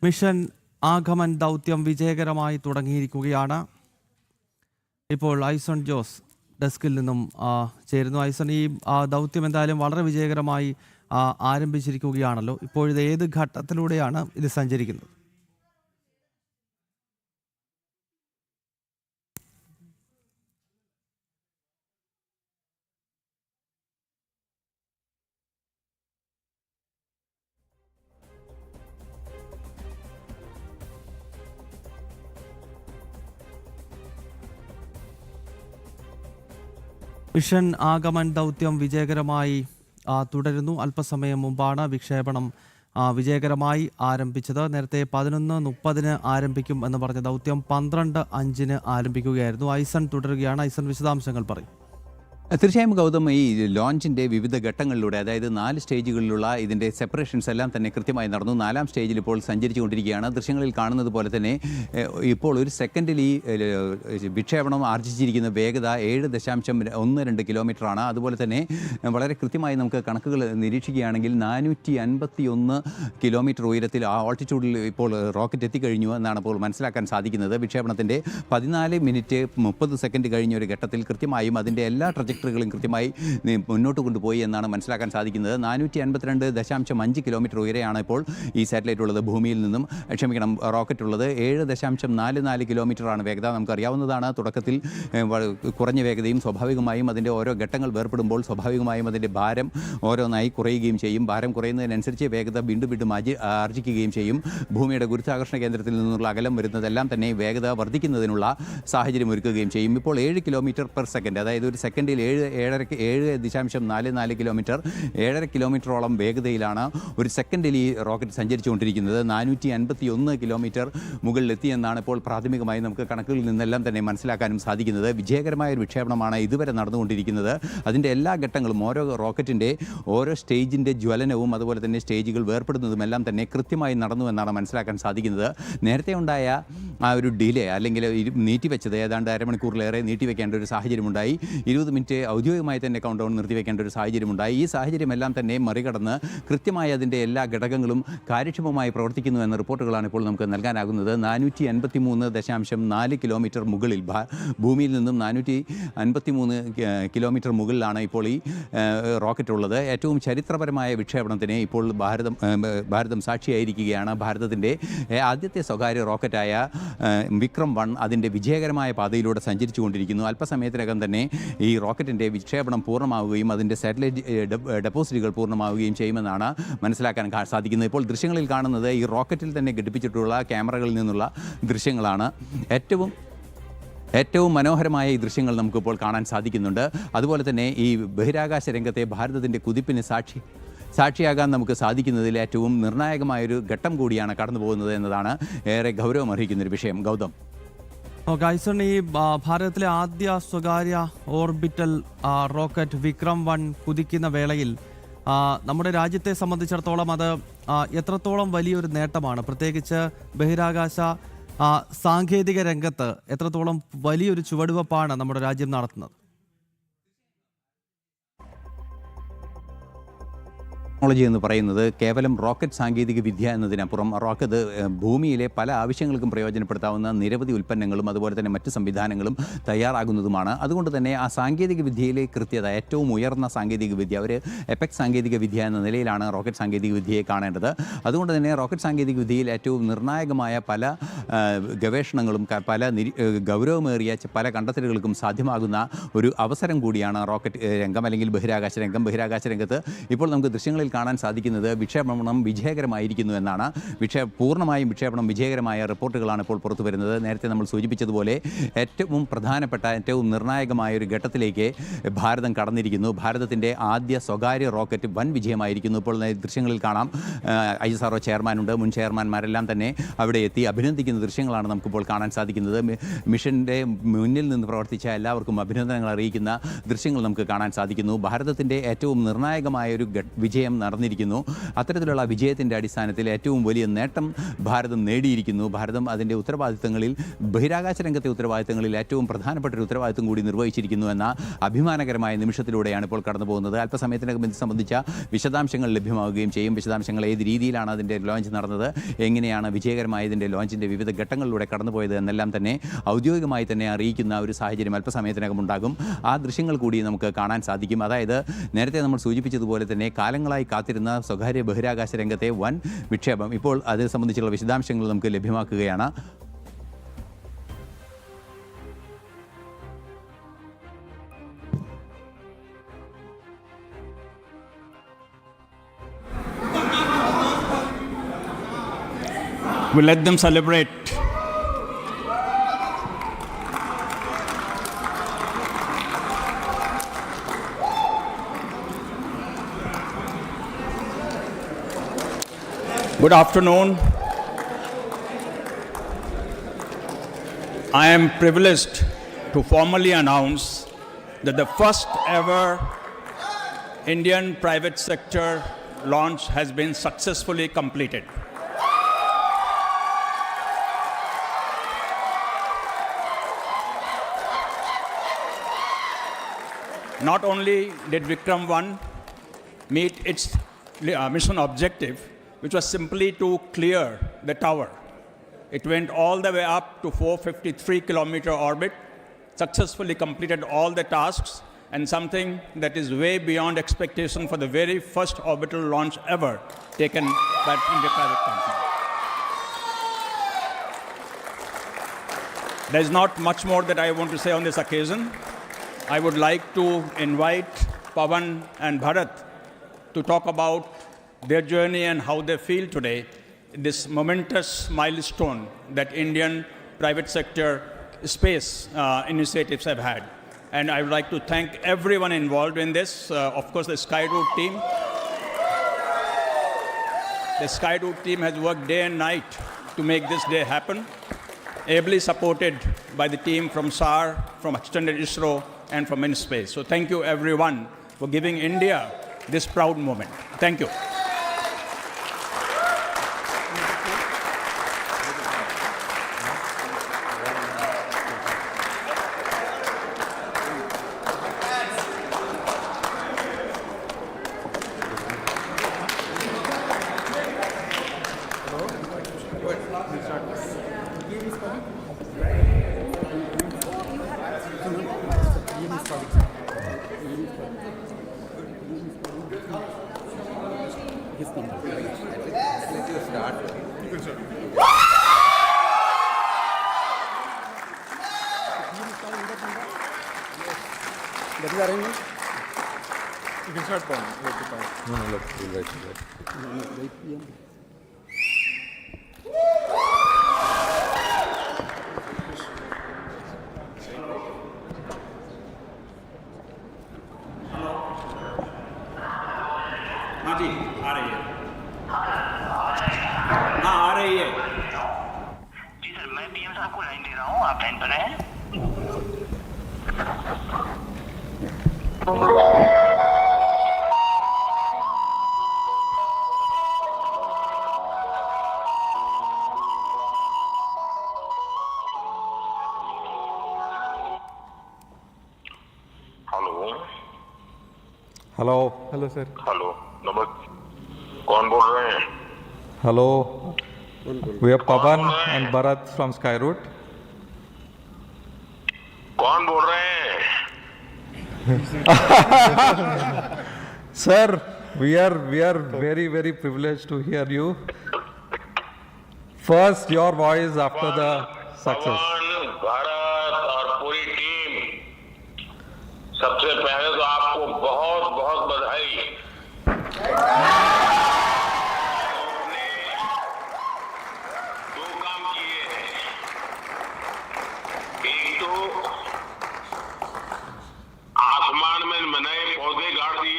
Mission Aagaman ദൗത്യം വിജയകരമായി തുടങ്ങിയിരിക്കുകയാണ്. ഇപ്പോൾ ഐസൺ ജോസ് ഡെസ്കിൽ നിന്നും ചേരുന്നു. ഐസൺ, ഈ ദൗത്യം എന്തായാലും വളരെ വിജയകരമായി ആരംഭിച്ചിരിക്കുകയാണല്ലോ. ഇപ്പോഴിത് ഏത് ഘട്ടത്തിലൂടെയാണ് ഇത് സഞ്ചരിക്കുന്നത്? മിഷൻ ആഗമൻ ദൗത്യം വിജയകരമായി തുടരുന്നു. അല്പസമയം മുമ്പാണ് വിക്ഷേപണം വിജയകരമായി ആരംഭിച്ചത്. നേരത്തെ 11:30 ആരംഭിക്കും എന്ന് പറഞ്ഞ ദൗത്യം 12:05 ആരംഭിക്കുകയായിരുന്നു. ഐസൺ തുടരുകയാണ്. ഐസൺ, വിശദാംശങ്ങൾ പറയും. തീർച്ചയായും ഗൗതം, ഈ ലോഞ്ചിൻ്റെ വിവിധ ഘട്ടങ്ങളിലൂടെ, അതായത് 4 സ്റ്റേജുകളിലുള്ള ഇതിൻ്റെ സെപ്പറേഷൻസ് എല്ലാം തന്നെ കൃത്യമായി നടന്നു. 4-ാം സ്റ്റേജിൽ ഇപ്പോൾ സഞ്ചരിച്ചു കൊണ്ടിരിക്കുകയാണ്. ദൃശ്യങ്ങളിൽ കാണുന്നത് പോലെ തന്നെ ഇപ്പോൾ ഒരു സെക്കൻഡിൽ ഈ വിക്ഷേപണം ആർജിച്ചിരിക്കുന്ന വേഗത 7.12 കിലോമീറ്ററാണ്. അതുപോലെ തന്നെ വളരെ കൃത്യമായി നമുക്ക് കണക്കുകൾ നിരീക്ഷിക്കുകയാണെങ്കിൽ 451 കിലോമീറ്റർ ഉയരത്തിൽ ആ ഓൾട്ടിറ്റ്യൂഡിൽ ഇപ്പോൾ റോക്കറ്റ് എത്തിക്കഴിഞ്ഞു എന്നാണ് ഇപ്പോൾ മനസ്സിലാക്കാൻ സാധിക്കുന്നത്. വിക്ഷേപണത്തിൻ്റെ 14 മിനിറ്റ് 30 സെക്കൻഡ് കഴിഞ്ഞ ഒരു ഘട്ടത്തിൽ കൃത്യമായും അതിൻ്റെ എല്ലാ ട്രജക്ടറികളും കൃത്യമായി മുന്നോട്ട് കൊണ്ടുപോയി എന്നാണ് മനസ്സിലാക്കാൻ സാധിക്കുന്നത്. 452.5 കിലോമീറ്റർ ഉയരെയാണ് ഇപ്പോൾ ഈ സാറ്റലൈറ്റ് ഉള്ളത്. ഭൂമിയിൽ നിന്നും റോക്കറ്റ് ഉള്ളത് 7.44 കിലോമീറ്ററാണ് വേഗത. നമുക്കറിയാവുന്നതാണ്, തുടക്കത്തിൽ കുറഞ്ഞ വേഗതയും സ്വാഭാവികമായും അതിൻ്റെ ഓരോ ഘട്ടങ്ങൾ വേർപ്പെടുമ്പോൾ സ്വാഭാവികമായും അതിൻ്റെ ഭാരം ഓരോന്നായി കുറയുകയും ചെയ്യും. ഭാരം കുറയുന്നതിനനുസരിച്ച് വേഗത വീണ്ടും വീണ്ടും ആർജിക്കുകയും ചെയ്യും. ഭൂമിയുടെ ഗുരുത്വാകർഷണ കേന്ദ്രത്തിൽ നിന്നുള്ള അകലം വരുന്നതെല്ലാം തന്നെ വേഗത വർദ്ധിക്കുന്നതിനുള്ള സാഹചര്യം ഒരുക്കുകയും ചെയ്യും. ഇപ്പോൾ 7 കിലോമീറ്റർ പെർ സെക്കൻഡ്, അതായത് ഒരു സെക്കൻഡിൽ 7.44 കിലോമീറ്റർ, 7.5 കിലോമീറ്ററോളം വേഗതയിലാണ് ഒരു സെക്കൻഡിൽ ഈ റോക്കറ്റ് സഞ്ചരിച്ചുകൊണ്ടിരിക്കുന്നത്. 451 കിലോമീറ്റർ മുകളിലെത്തിയെന്നാണ് ഇപ്പോൾ പ്രാഥമികമായി നമുക്ക് കണക്കുകളിൽ നിന്നെല്ലാം തന്നെ മനസ്സിലാക്കാനും സാധിക്കുന്നത്. വിജയകരമായ ഒരു വിക്ഷേപണമാണ് ഇതുവരെ നടന്നുകൊണ്ടിരിക്കുന്നത്. അതിൻ്റെ എല്ലാ ഘട്ടങ്ങളും, ഓരോ റോക്കറ്റിൻ്റെ ഓരോ സ്റ്റേജിൻ്റെ ജ്വലനവും അതുപോലെ തന്നെ സ്റ്റേജുകൾ വേർപ്പെടുന്നതുമെല്ലാം തന്നെ കൃത്യമായി നടന്നു എന്നാണ് മനസ്സിലാക്കാൻ സാധിക്കുന്നത്. നേരത്തെ ഉണ്ടായ ആ ഒരു ഡിലേ, അല്ലെങ്കിൽ നീട്ടിവെച്ചത് ഏതാണ്ട് അരമണിക്കൂറിലേറെ നീട്ടിവെക്കേണ്ട ഒരു സാഹചര്യമുണ്ടായി. 20 മിനിറ്റ് ഔദ്യോഗികമായി തന്നെ കൗണ്ട് ഡൗൺ നിർത്തിവെക്കേണ്ട ഒരു സാഹചര്യമുണ്ടായി. ഈ സാഹചര്യമെല്ലാം തന്നെ മറികടന്ന് കൃത്യമായി അതിൻ്റെ എല്ലാ ഘടകങ്ങളും കാര്യക്ഷമമായി പ്രവർത്തിക്കുന്നു എന്ന റിപ്പോർട്ടുകളാണ് ഇപ്പോൾ നമുക്ക് നൽകാനാകുന്നത്. 453.4 കിലോമീറ്റർ മുകളിൽ, ഭൂമിയിൽ നിന്നും 453 കിലോമീറ്റർ മുകളിലാണ് ഇപ്പോൾ ഈ റോക്കറ്റ് ഉള്ളത്. ഏറ്റവും ചരിത്രപരമായ വിക്ഷേപണത്തിന് ഇപ്പോൾ ഭാരതം സാക്ഷിയായിരിക്കുകയാണ്. ഭാരതത്തിൻ്റെ ആദ്യത്തെ സ്വകാര്യ റോക്കറ്റായ വിക്രം 1 അതിൻ്റെ വിജയകരമായ പാതയിലൂടെ സഞ്ചരിച്ചു കൊണ്ടിരിക്കുന്നു. അല്പസമയത്തിനകം തന്നെ ഈ റോക്കറ്റിൻ്റെ വിക്ഷേപണം പൂർണ്ണമാവുകയും അതിൻ്റെ സാറ്റലൈറ്റ് ഡെപ്പോസിറ്റുകൾ പൂർണ്ണമാവുകയും ചെയ്യുമെന്നാണ് മനസ്സിലാക്കാൻ സാധിക്കുന്നത്. ഇപ്പോൾ ദൃശ്യങ്ങളിൽ കാണുന്നത് ഈ റോക്കറ്റിൽ തന്നെ ഘടിപ്പിച്ചിട്ടുള്ള ക്യാമറകളിൽ നിന്നുള്ള ദൃശ്യങ്ങളാണ്. ഏറ്റവും മനോഹരമായ ഈ ദൃശ്യങ്ങൾ നമുക്കിപ്പോൾ കാണാൻ സാധിക്കുന്നുണ്ട്. അതുപോലെ തന്നെ ഈ ബഹിരാകാശ രംഗത്തെ ഭാരതത്തിൻ്റെ കുതിപ്പിന് സാക്ഷിയാകാൻ നമുക്ക് സാധിക്കുന്നതിൽ ഏറ്റവും നിർണായകമായൊരു ഘട്ടം കൂടിയാണ് കടന്നു പോകുന്നത് എന്നതാണ് ഏറെ ഗൗരവമർഹിക്കുന്നൊരു വിഷയം. ഗൗതം, ഐസൺ, ഈ ഭാരതത്തിലെ ആദ്യ സ്വകാര്യ ഓർബിറ്റൽ റോക്കറ്റ് വിക്രം 1 കുതിക്കുന്ന വേളയിൽ നമ്മുടെ രാജ്യത്തെ സംബന്ധിച്ചിടത്തോളം അത് എത്രത്തോളം വലിയൊരു നേട്ടമാണ്? പ്രത്യേകിച്ച് ബഹിരാകാശ സാങ്കേതിക രംഗത്ത് എത്രത്തോളം വലിയൊരു ചുവടുവെപ്പാണ് നമ്മുടെ രാജ്യം നടത്തുന്നത്? ടെക്നോളജി എന്ന് പറയുന്നത് കേവലം റോക്കറ്റ് സാങ്കേതിക വിദ്യ എന്നതിനപ്പുറം റോക്കറ്റ് ഭൂമിയിലെ പല ആവശ്യങ്ങൾക്കും പ്രയോജനപ്പെടുത്താവുന്ന നിരവധി ഉൽപ്പന്നങ്ങളും അതുപോലെ തന്നെ മറ്റ് സംവിധാനങ്ങളും തയ്യാറാകുന്നതുമാണ്. അതുകൊണ്ട് തന്നെ ആ സാങ്കേതിക വിദ്യയിലെ കൃത്യത, ഏറ്റവും ഉയർന്ന സാങ്കേതിക വിദ്യ, ഒരു എപെക്സ് സാങ്കേതിക വിദ്യ എന്ന നിലയിലാണ് റോക്കറ്റ് സാങ്കേതിക വിദ്യയെ കാണേണ്ടത്. അതുകൊണ്ട് തന്നെ റോക്കറ്റ് സാങ്കേതിക വിദ്യയിൽ ഏറ്റവും നിർണായകമായ പല ഗവേഷണങ്ങളും പല ഗൗരവമേറിയ പല കണ്ടെത്തലുകൾക്കും സാധ്യമാകുന്ന ഒരു അവസരം കൂടിയാണ് റോക്കറ്റ് രംഗം, അല്ലെങ്കിൽ ബഹിരാകാശ രംഗം. ബഹിരാകാശ രംഗത്ത് ഇപ്പോൾ നമുക്ക് ദൃശ്യങ്ങളിൽ കാണാൻ സാധിക്കുന്നത് വിക്ഷേപണം വിജയകരമായിരിക്കുന്നു എന്നാണ്. പൂർണ്ണമായും വിക്ഷേപണം വിജയകരമായ റിപ്പോർട്ടുകളാണ് ഇപ്പോൾ പുറത്തു വരുന്നത്. നേരത്തെ നമ്മൾ സൂചിപ്പിച്ചതുപോലെ ഏറ്റവും പ്രധാനപ്പെട്ട, ഏറ്റവും നിർണായകമായ ഒരു ഘട്ടത്തിലേക്ക് ഭാരതം കടന്നിരിക്കുന്നു. ഭാരതത്തിൻ്റെ ആദ്യ സ്വകാര്യ റോക്കറ്റ് വൻ വിജയമായിരിക്കുന്നു. ഇപ്പോൾ ദൃശ്യങ്ങളിൽ കാണാം, ISRO ചെയർമാനുണ്ട്, മുൻ ചെയർമാൻമാരെല്ലാം തന്നെ അവിടെ എത്തി അഭിനന്ദിക്കുന്ന ദൃശ്യങ്ങളാണ് നമുക്കിപ്പോൾ കാണാൻ സാധിക്കുന്നത്. മിഷൻ്റെ മുന്നിൽ നിന്ന് പ്രവർത്തിച്ച എല്ലാവർക്കും അഭിനന്ദനങ്ങൾ അറിയിക്കുന്ന ദൃശ്യങ്ങൾ നമുക്ക് കാണാൻ സാധിക്കുന്നു. ഭാരതത്തിൻ്റെ ഏറ്റവും നിർണായകമായ ഒരു വിജയം നടന്നിരിക്കുന്നു. അത്തരത്തിലുള്ള വിജയത്തിൻ്റെ അടിസ്ഥാനത്തിൽ ഏറ്റവും വലിയ നേട്ടം ഭാരതം നേടിയിരിക്കുന്നു. ഭാരതം അതിൻ്റെ ഉത്തരവാദിത്തങ്ങളിൽ, ബഹിരാകാശ രംഗത്തെ ഉത്തരവാദിത്തങ്ങളിൽ ഏറ്റവും പ്രധാനപ്പെട്ട ഒരു ഉത്തരവാദിത്തം കൂടി നിർവഹിച്ചിരിക്കുന്നു എന്ന അഭിമാനകരമായ നിമിഷത്തിലൂടെയാണ് ഇപ്പോൾ കടന്നു പോകുന്നത്. അല്പസമയത്തിനകം ഇത് സംബന്ധിച്ച വിശദാംശങ്ങൾ ലഭ്യമാവുകയും ചെയ്യും. വിശദാംശങ്ങൾ ഏത് രീതിയിലാണ് അതിൻ്റെ ലോഞ്ച് നടന്നത്, എങ്ങനെയാണ് വിജയകരമായ ഇതിൻ്റെ ലോഞ്ചിൻ്റെ വിവിധ ഘട്ടങ്ങളിലൂടെ കടന്നുപോയത് എന്നെല്ലാം തന്നെ ഔദ്യോഗികമായി തന്നെ അറിയിക്കുന്ന ഒരു സാഹചര്യം അല്പസമയത്തിനകം ഉണ്ടാകും. ആ ദൃശ്യങ്ങൾ കൂടി നമുക്ക് കാണാൻ സാധിക്കും. അതായത് നേരത്തെ നമ്മൾ സൂചിപ്പിച്ചതുപോലെ തന്നെ കാലങ്ങളായി കാത്തിരുന്ന സ്വകാര്യ ബഹിരാകാശ രംഗത്തെ വൻ വിക്ഷേപം ഇപ്പോൾ അത് സംബന്ധിച്ചുള്ള വിശദാംശങ്ങൾ നമുക്ക് ലഭ്യമാക്കുകയാണ്. We let them celebrate. Good afternoon. I am privileged to formally announce that the first ever Indian private sector launch has been successfully completed. Not only did Vikram 1 meet its mission objective, which was simply to clear the tower. It went all the way up to 453-kilometer orbit, successfully completed all the tasks, and something that is way beyond expectation for the very first orbital launch ever taken by India private company. There's not much more that I want to say on this occasion. I would like to invite Pawan and Bharat to talk about their journey and how they feel today, this momentous milestone that Indian private sector space initiatives have had. And I would like to thank everyone involved in this, of course the Skyroot team. The Skyroot team has worked day and night to make this day happen, ably supported by the team from SAR, from Extended ISRO, and from InSpace. So thank you everyone for giving India this proud moment. Thank you. That is arrangement. You can start from. No, let's wait. हाँ जी, आ रही है। हाँ, आ रही है। जी sir, मैं PM साहब को line दे रहा हूँ, आप लाइन पर हैं। Hello Hello, sir. हेलो, नमस्ते। कौन बोल रहे हैं? Hello we are Pavan and Bharat from Skyroot कौन बोल रहे हैं? Sir we are very privileged to hear you first your voice after the success पवन, भारत और पूरी टीम, सबसे पहले तो आपको बहुत बहुत बधाई। आपने दो काम किए हैं। एक तो